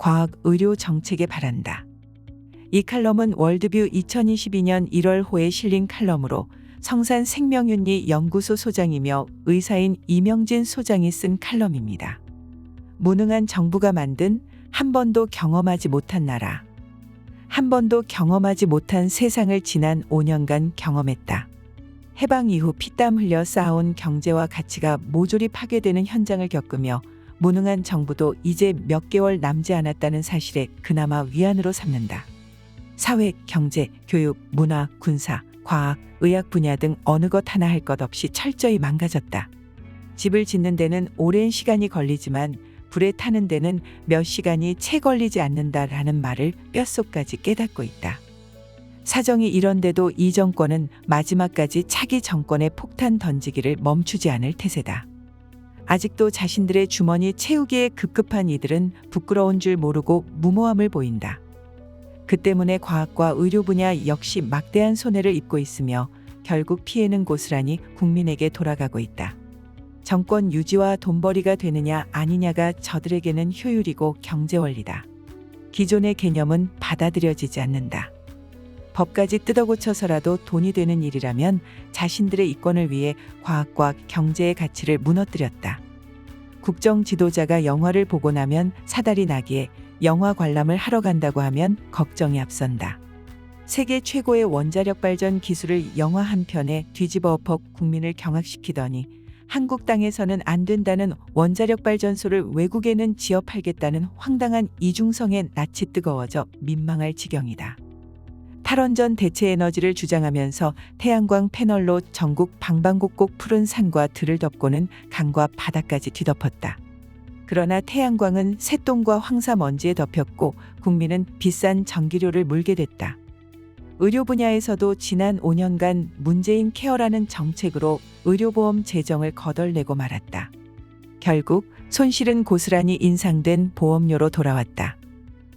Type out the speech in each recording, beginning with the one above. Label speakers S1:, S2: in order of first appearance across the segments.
S1: 과학 의료 정책에 바란다. 이 칼럼은 월드뷰 2022년 1월호에 실린 칼럼으로 성산생명윤리 연구소 소장이며 의사인 이명진 소장이 쓴 칼럼입니다. 무능한 정부가 만든 한 번도 경험하지 못한 나라. 한 번도 경험하지 못한 세상을 지난 5년간 경험했다. 해방 이후 피땀 흘려 쌓아온 경제와 가치가 모조리 파괴되는 현장을 겪으며 무능한 정부도 이제 몇 개월 남지 않았다는 사실에 그나마 위안으로 삼는다. 사회, 경제, 교육, 문화, 군사, 과학, 의학 분야 등 어느 것 하나 할 것 없이 철저히 망가졌다. 집을 짓는 데는 오랜 시간이 걸리지만 불에 타는 데는 몇 시간이 채 걸리지 않는다라는 말을 뼛속까지 깨닫고 있다. 사정이 이런데도 이 정권은 마지막까지 차기 정권의 폭탄 던지기를 멈추지 않을 태세다. 아직도 자신들의 주머니 채우기에 급급한 이들은 부끄러운 줄 모르고 무모함을 보인다. 그 때문에 과학과 의료 분야 역시 막대한 손해를 입고 있으며 결국 피해는 고스란히 국민에게 돌아가고 있다. 정권 유지와 돈벌이가 되느냐 아니냐가 저들에게는 효율이고 경제 원리다. 기존의 개념은 받아들여지지 않는다. 법까지 뜯어고쳐서라도 돈이 되는 일이라면 자신들의 이권을 위해 과학과 경제의 가치를 무너뜨렸다. 국정 지도자가 영화를 보고 나면 사달이 나기에 영화 관람을 하러 간다고 하면 걱정이 앞선다. 세계 최고의 원자력 발전 기술을 영화 한 편에 뒤집어 엎어 국민을 경악시키더니 한국 땅에서는 안 된다는 원자력 발전소를 외국에는 지어 팔겠다는 황당한 이중성에 낯이 뜨거워져 민망할 지경이다. 탈원전 대체 에너지를 주장하면서 태양광 패널로 전국 방방곡곡 푸른 산과 들을 덮고는 강과 바다까지 뒤덮었다. 그러나 태양광은 새똥과 황사 먼지에 덮였고 국민은 비싼 전기료를 물게 됐다. 의료 분야에서도 지난 5년간 문재인 케어라는 정책으로 의료보험 재정을 거덜내고 말았다. 결국 손실은 고스란히 인상된 보험료로 돌아왔다.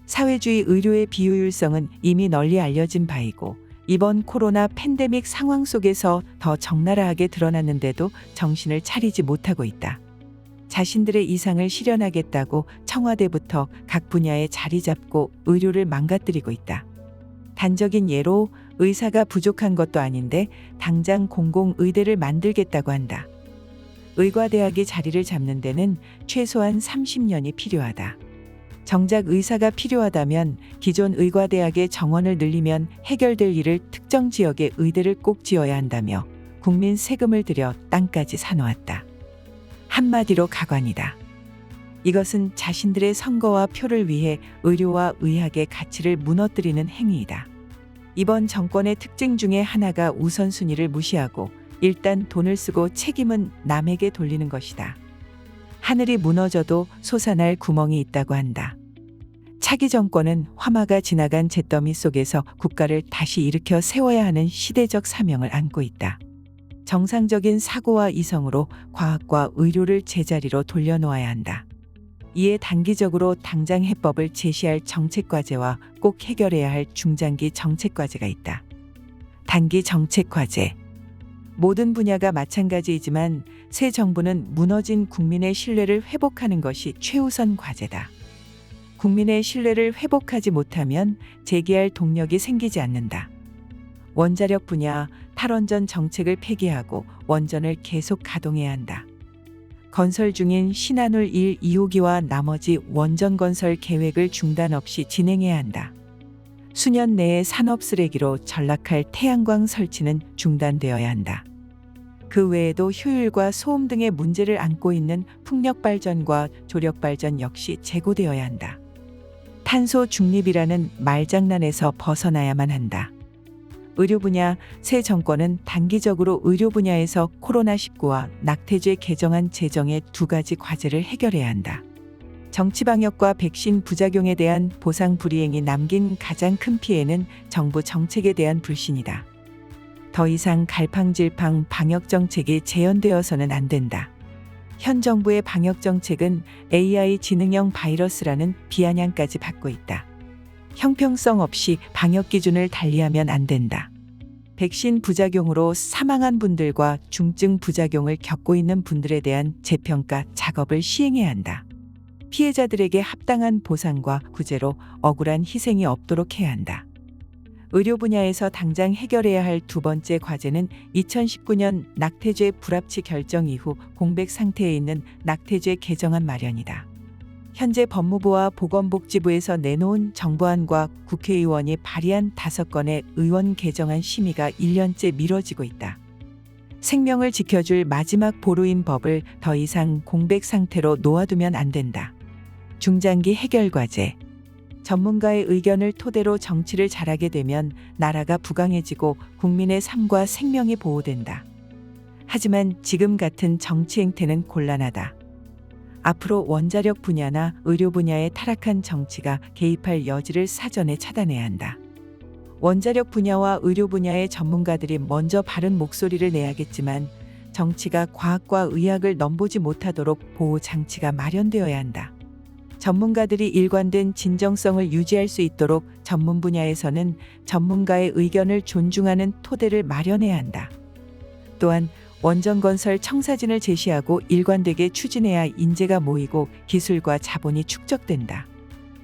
S1: 사회주의 의료의 비효율성은 이미 널리 알려진 바이고 이번 코로나 팬데믹 상황 속에서 더 적나라하게 드러났는데도 정신을 차리지 못하고 있다. 자신들의 이상을 실현하겠다고 청와대부터 각 분야에 자리 잡고 의료를 망가뜨리고 있다. 단적인 예로 의사가 부족한 것도 아닌데 당장 공공의대를 만들겠다고 한다. 의과대학이 자리를 잡는 데는 최소한 30년이 필요하다. 정작 의사가 필요하다면 기존 의과대학의 정원을 늘리면 해결될 일을 특정 지역의 의대를 꼭 지어야 한다며 국민 세금을 들여 땅까지 사놓았다. 한마디로 가관이다. 이것은 자신들의 선거와 표를 위해 의료와 의학의 가치를 무너뜨리는 행위이다. 이번 정권의 특징 중에 하나가 우선순위를 무시하고 일단 돈을 쓰고 책임은 남에게 돌리는 것이다. 하늘이 무너져도 솟아날 구멍이 있다고 한다. 차기 정권은 화마가 지나간 잿더미 속에서 국가를 다시 일으켜 세워야 하는 시대적 사명을 안고 있다. 정상적인 사고와 이성으로 과학과 의료를 제자리로 돌려놓아야 한다. 이에 단기적으로 당장 해법을 제시할 정책과제와 꼭 해결해야 할 중장기 정책과제가 있다. 단기 정책과제. 모든 분야가 마찬가지이지만 새 정부는 무너진 국민의 신뢰를 회복하는 것이 최우선 과제다. 국민의 신뢰를 회복하지 못하면 재기할 동력이 생기지 않는다. 원자력 분야 탈원전 정책을 폐기하고 원전을 계속 가동해야 한다. 건설 중인 신한울 1, 2호기와 나머지 원전 건설 계획을 중단 없이 진행해야 한다. 수년 내에 산업 쓰레기로 전락할 태양광 설치는 중단되어야 한다. 그 외에도 효율과 소음 등의 문제를 안고 있는 풍력 발전과 조력 발전 역시 재고되어야 한다. 탄소 중립이라는 말장난에서 벗어나야만 한다. 의료 분야 새 정권은 단기적으로 의료 분야에서 코로나19와 낙태죄 개정안 제정의 두 가지 과제를 해결해야 한다. 정치 방역과 백신 부작용에 대한 보상 불이행이 남긴 가장 큰 피해는 정부 정책에 대한 불신이다. 더 이상 갈팡질팡 방역 정책이 재현되어서는 안 된다. 현 정부의 방역 정책은 AI 지능형 바이러스라는 비아냥까지 받고 있다. 형평성 없이 방역 기준을 달리하면 안 된다. 백신 부작용으로 사망한 분들과 중증 부작용을 겪고 있는 분들에 대한 재평가 작업을 시행해야 한다. 피해자들에게 합당한 보상과 구제로 억울한 희생이 없도록 해야 한다. 의료 분야에서 당장 해결해야 할 두 번째 과제는 2019년 낙태죄 불합치 결정 이후 공백 상태에 있는 낙태죄 개정안 마련이다. 현재 법무부와 보건복지부에서 내놓은 정부안과 국회의원이 발의한 5건의 의원 개정안 심의가 1년째 미뤄지고 있다. 생명을 지켜줄 마지막 보루인 법을 더 이상 공백 상태로 놓아두면 안 된다. 중장기 해결 과제. 전문가의 의견을 토대로 정치를 잘하게 되면 나라가 부강해지고 국민의 삶과 생명이 보호된다. 하지만 지금 같은 정치 행태는 곤란하다. 앞으로 원자력 분야나 의료 분야에 타락한 정치가 개입할 여지를 사전에 차단해야 한다. 원자력 분야와 의료 분야의 전문가들이 먼저 바른 목소리를 내야겠지만 정치가 과학과 의학을 넘보지 못하도록 보호 장치가 마련되어야 한다. 전문가들이 일관된 진정성을 유지할 수 있도록 전문 분야에서는 전문가의 의견을 존중하는 토대를 마련해야 한다. 또한 원전건설 청사진을 제시하고 일관되게 추진해야 인재가 모이고 기술과 자본이 축적된다.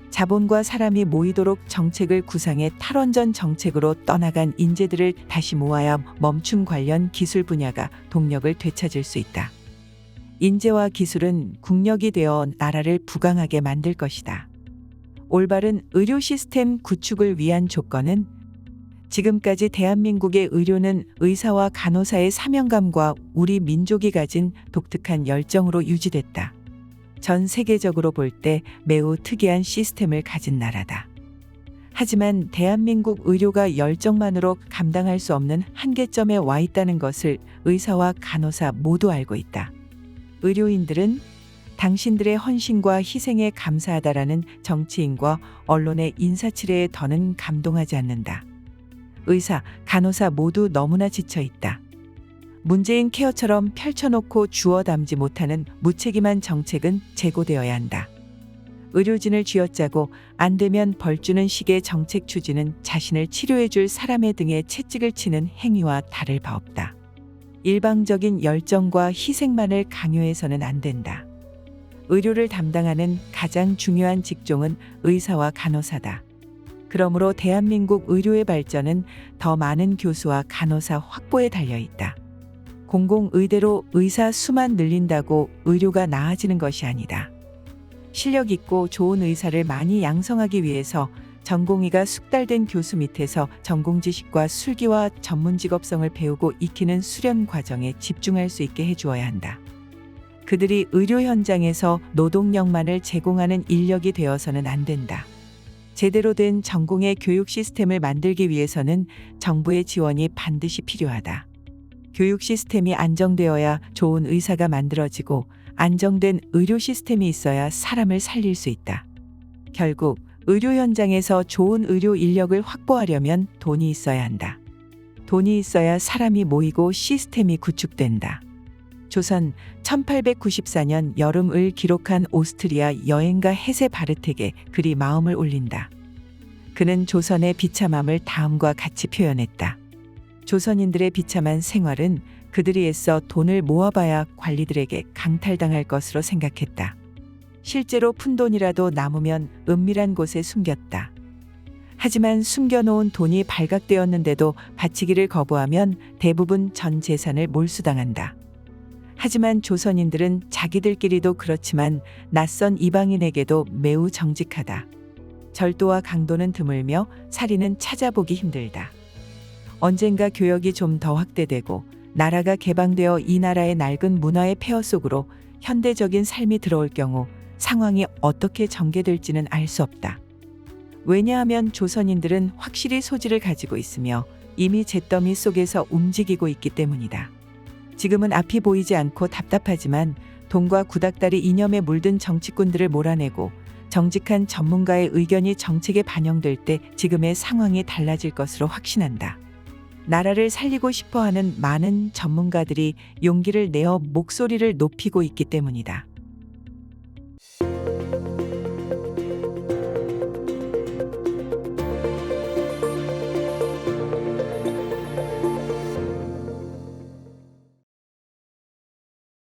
S1: 자본과 사람이 모이도록 정책을 구상해 탈원전 정책으로 떠나간 인재들을 다시 모아야 멈춘 관련 기술 분야가 동력을 되찾을 수 있다. 인재와 기술은 국력이 되어 나라를 부강하게 만들 것이다. 올바른 의료 시스템 구축을 위한 조건은 지금까지 대한민국의 의료는 의사와 간호사의 사명감과 우리 민족이 가진 독특한 열정으로 유지됐다. 전 세계적으로 볼 때 매우 특이한 시스템을 가진 나라다. 하지만 대한민국 의료가 열정만으로 감당할 수 없는 한계점에 와 있다는 것을 의사와 간호사 모두 알고 있다. 의료인들은 당신들의 헌신과 희생에 감사하다라는 정치인과 언론의 인사치레에 더는 감동하지 않는다. 의사, 간호사 모두 너무나 지쳐 있다. 문재인 케어처럼 펼쳐놓고 주워 담지 못하는 무책임한 정책은 재고되어야 한다. 의료진을 쥐어짜고 안 되면 벌주는 식의 정책 추진은 자신을 치료해줄 사람의 등에 채찍을 치는 행위와 다를 바 없다. 일방적인 열정과 희생만을 강요해서는 안 된다. 의료를 담당하는 가장 중요한 직종은 의사와 간호사다. 그러므로 대한민국 의료의 발전은 더 많은 교수와 간호사 확보에 달려 있다. 공공의대로 의사 수만 늘린다고 의료가 나아지는 것이 아니다. 실력 있고 좋은 의사를 많이 양성하기 위해서 전공의가 숙달된 교수 밑에서 전공 지식과 술기와 전문 직업성을 배우고 익히는 수련 과정에 집중할 수 있게 해주어야 한다. 그들이 의료 현장에서 노동력만을 제공하는 인력이 되어서는 안 된다. 제대로 된 전공의 교육 시스템을 만들기 위해서는 정부의 지원이 반드시 필요하다. 교육 시스템이 안정되어야 좋은 의사가 만들어지고 안정된 의료 시스템이 있어야 사람을 살릴 수 있다. 결국 의료 현장에서 좋은 의료 인력을 확보하려면 돈이 있어야 한다. 돈이 있어야 사람이 모이고 시스템이 구축된다. 조선 1894년 여름을 기록한 오스트리아 여행가 헤세 바르텍에 글이 마음을 울린다. 그는 조선의 비참함을 다음과 같이 표현했다. 조선인들의 비참한 생활은 그들이 애써 돈을 모아봐야 관리들에게 강탈당할 것으로 생각했다. 실제로 푼돈이라도 남으면 은밀한 곳에 숨겼다. 하지만 숨겨놓은 돈이 발각되었는데도 바치기를 거부하면 대부분 전 재산을 몰수당한다. 하지만 조선인들은 자기들끼리도 그렇지만 낯선 이방인에게도 매우 정직하다. 절도와 강도는 드물며 살인은 찾아보기 힘들다. 언젠가 교역이 좀 더 확대되고 나라가 개방되어 이 나라의 낡은 문화의 폐허 속으로 현대적인 삶이 들어올 경우 상황이 어떻게 전개될지는 알 수 없다. 왜냐하면 조선인들은 확실히 소질을 가지고 있으며 이미 잿더미 속에서 움직이고 있기 때문이다. 지금은 앞이 보이지 않고 답답하지만 돈과 구닥다리 이념에 물든 정치꾼들을 몰아내고 정직한 전문가의 의견이 정책에 반영될 때 지금의 상황이 달라질 것으로 확신한다. 나라를 살리고 싶어하는 많은 전문가들이 용기를 내어 목소리를 높이고 있기 때문이다.